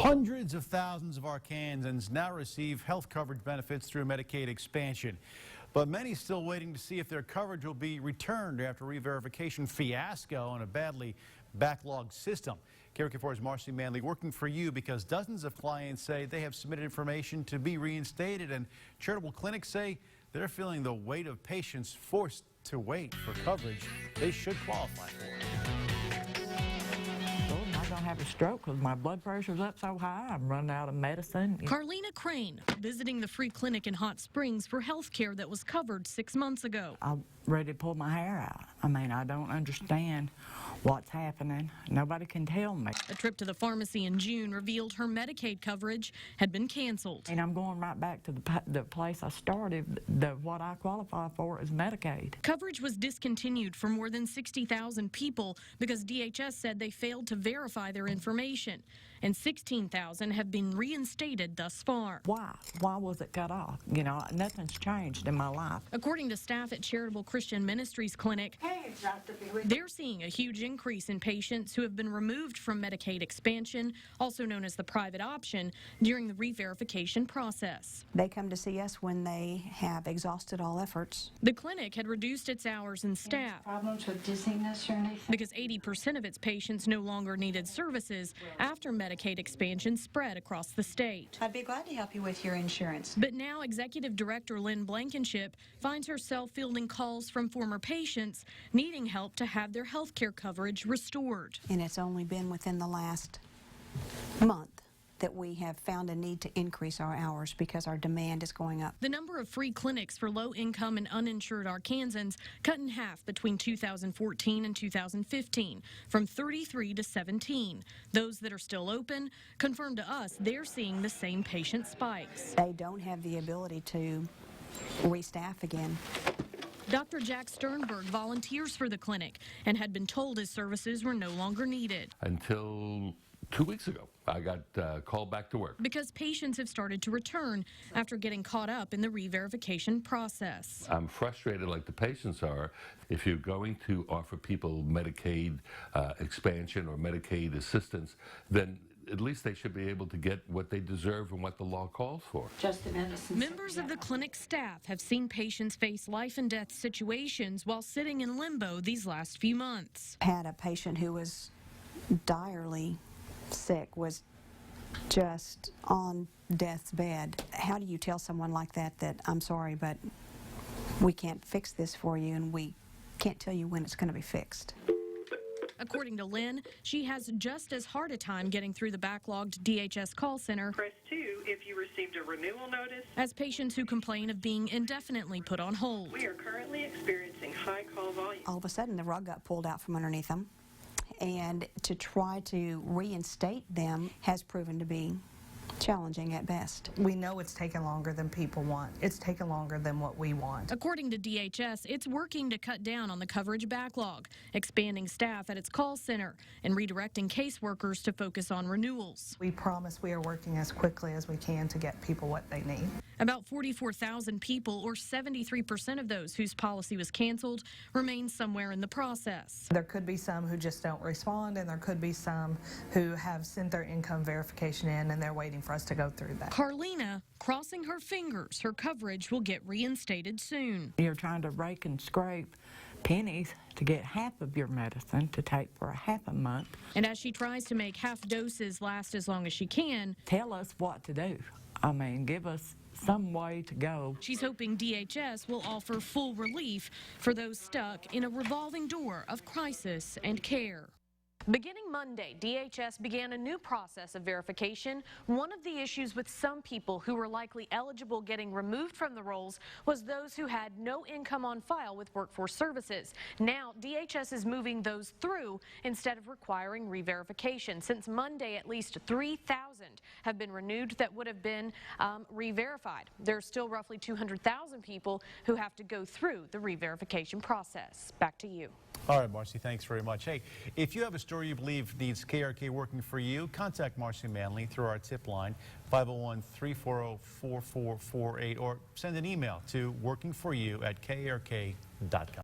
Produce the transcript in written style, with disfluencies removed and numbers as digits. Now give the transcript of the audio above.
Hundreds of thousands of Arkansans now receive health coverage benefits through Medicaid expansion. But many still waiting to see if their coverage will be returned after re-verification fiasco in a badly backlogged system. KRK4's Marcy Manley working for you because dozens of clients say they have submitted information to be reinstated, and charitable clinics say they're feeling the weight of patients forced to wait for coverage they should qualify for. I don't have a stroke because my blood pressure's up so high. I'm running out of medicine. Carlina Crane visiting the free clinic in Hot Springs for health care that was covered 6 months ago. I'm ready to pull my hair out. I mean, I don't understand what's happening. Nobody can tell me. A trip to the pharmacy in June revealed her Medicaid coverage had been canceled. And I'm going right back to the place I started. What I qualify for is Medicaid. Coverage was discontinued for more than 60,000 people because DHS said they failed to verify their information, and 16,000 have been reinstated thus far. Why? Why was it cut off? You know, nothing's changed in my life. According to staff at Charitable Christian Ministries Clinic, they're seeing a huge increase in patients who have been removed from Medicaid expansion, also known as the private option, during the re-verification process. They come to see us when they have exhausted all efforts. The clinic had reduced its hours and staff. Problems with dizziness or anything? Because 80% of its patients no longer needed services after Medicaid expansion spread across the state. I'd be glad to help you with your insurance. But now Executive Director Lynn Blankenship finds herself fielding calls from former patients needing help to have their health care coverage restored. And it's only been within the last month that we have found a need to increase our hours because our demand is going up. The number of free clinics for low-income and uninsured Arkansans cut in half between 2014 and 2015, from 33 to 17. Those that are still open confirmed to us they're seeing the same patient spikes. They don't have the ability to restaff again. Dr. Jack Sternberg volunteers for the clinic and had been told his services were no longer needed. Until 2 weeks ago, I got called back to work. Because patients have started to return after getting caught up in the re-verification process. I'm frustrated like the patients are. If you're going to offer people Medicaid expansion or Medicaid assistance, then at least they should be able to get what they deserve and what the law calls for. Just the medicine. Members of the clinic staff have seen patients face life and death situations while sitting in limbo these last few months. Had a patient who was direly sick, was just on death's bed. How do you tell someone like that I'm sorry, but we can't fix this for you and we can't tell you when it's going to be fixed? According to Lynn, she has just as hard a time getting through the backlogged DHS call center. Press 2 if you received a renewal notice. As patients who complain of being indefinitely put on hold. We are currently experiencing high call volume. All of a sudden, the rug got pulled out from underneath them, and to try to reinstate them has proven to be challenging at best. We know it's taken longer than people want. It's taken longer than what we want. According to DHS, it's working to cut down on the coverage backlog, expanding staff at its call center, and redirecting caseworkers to focus on renewals. We promise we are working as quickly as we can to get people what they need. About 44,000 people, or 73% of those whose policy was canceled, remain somewhere in the process. There could be some who just don't respond, and there could be some who have sent their income verification in and they're waiting for us to go through that. Carlina, crossing her fingers, her coverage will get reinstated soon. You're trying to rake and scrape pennies to get half of your medicine to take for a half a month. And as she tries to make half doses last as long as she can, tell us what to do. I mean, give us some way to go. She's hoping DHS will offer full relief for those stuck in a revolving door of crisis and care. Beginning Monday, DHS began a new process of verification. One of the issues with some people who were likely eligible getting removed from the rolls was those who had no income on file with Workforce Services. Now, DHS is moving those through instead of requiring re-verification. Since Monday, at least 3,000 have been renewed that would have been re-verified. There are still roughly 200,000 people who have to go through the re-verification process. Back to you. All right, Marcy, thanks very much. Hey, if you have a story you believe needs KRK working for you, contact Marcy Manley through our tip line, 501-340-4448, or send an email to workingforyou@krk.com.